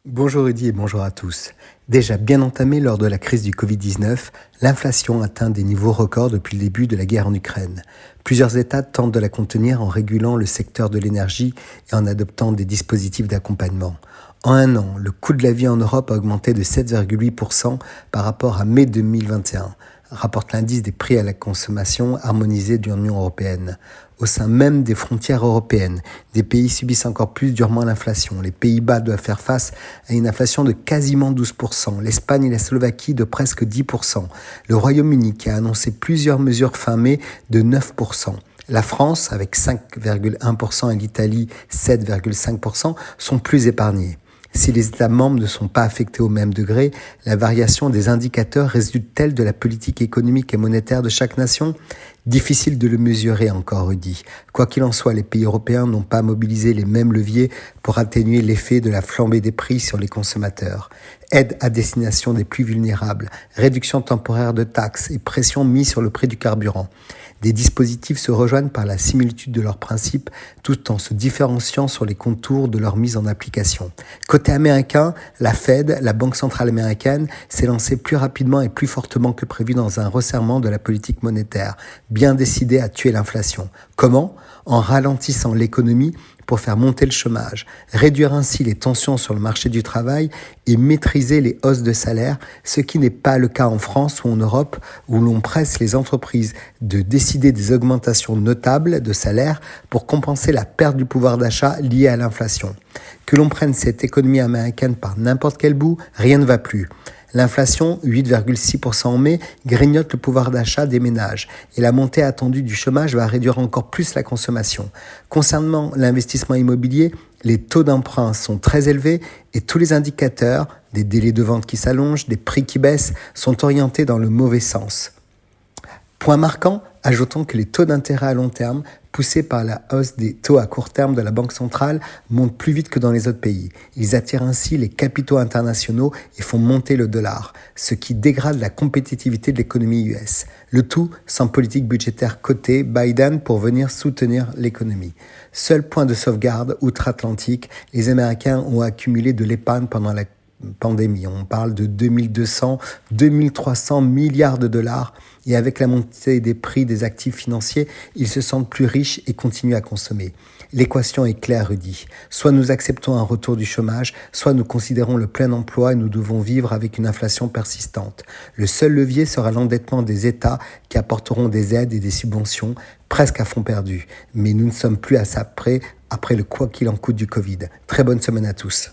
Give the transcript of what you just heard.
Bonjour Rudy et bonjour à tous. Déjà bien entamée lors de la crise du Covid-19, l'inflation atteint des niveaux records depuis le début de la guerre en Ukraine. Plusieurs États tentent de la contenir en régulant le secteur de l'énergie et en adoptant des dispositifs d'accompagnement. En un an, le coût de la vie en Europe a augmenté de 7,8% par rapport à mai 2021, rapporte l'indice des prix à la consommation harmonisé de l'Union européenne. Au sein même des frontières européennes, des pays subissent encore plus durement l'inflation. Les Pays-Bas doivent faire face à une inflation de quasiment 12%, l'Espagne et la Slovaquie de presque 10%, le Royaume-Uni qui a annoncé plusieurs mesures fin mai de 9%. La France, avec 5,1% et l'Italie 7,5%, sont plus épargnés. Si les États membres ne sont pas affectés au même degré, la variation des indicateurs résulte-t-elle de la politique économique et monétaire de chaque nation ? Difficile de le mesurer encore, Rudy. Quoi qu'il en soit, les pays européens n'ont pas mobilisé les mêmes leviers pour atténuer l'effet de la flambée des prix sur les consommateurs. Aide à destination des plus vulnérables, réduction temporaire de taxes et pression mise sur le prix du carburant. Des dispositifs se rejoignent par la similitude de leurs principes tout en se différenciant sur les contours de leur mise en application. Côté américain, la Fed, la Banque centrale américaine, s'est lancée plus rapidement et plus fortement que prévu dans un resserrement de la politique monétaire, bien décidée à tuer l'inflation. Comment ? En ralentissant l'économie pour faire monter le chômage, réduire ainsi les tensions sur le marché du travail et maîtriser les hausses de salaire, ce qui n'est pas le cas en France ou en Europe où l'on presse les entreprises de décider des augmentations notables de salaire pour compenser la perte du pouvoir d'achat liée à l'inflation. Que l'on prenne cette économie américaine par n'importe quel bout, rien ne va plus. L'inflation, 8,6% en mai, grignote le pouvoir d'achat des ménages et la montée attendue du chômage va réduire encore plus la consommation. Concernant l'investissement immobilier, les taux d'emprunt sont très élevés et tous les indicateurs, des délais de vente qui s'allongent, des prix qui baissent, sont orientés dans le mauvais sens. Point marquant, ajoutons que les taux d'intérêt à long terme, poussés par la hausse des taux à court terme de la Banque centrale, montent plus vite que dans les autres pays. Ils attirent ainsi les capitaux internationaux et font monter le dollar, ce qui dégrade la compétitivité de l'économie US. Le tout sans politique budgétaire cotée Biden pour venir soutenir l'économie. Seul point de sauvegarde outre-Atlantique, les Américains ont accumulé de l'épargne pendant la pandémie. On parle de 2200, 2300 milliards de dollars et avec la montée des prix des actifs financiers, ils se sentent plus riches et continuent à consommer. L'équation est claire, Rudy. Soit nous acceptons un retour du chômage, soit nous considérons le plein emploi et nous devons vivre avec une inflation persistante. Le seul levier sera l'endettement des États qui apporteront des aides et des subventions presque à fond perdu. Mais nous ne sommes plus à ça près après le quoi qu'il en coûte du Covid. Très bonne semaine à tous.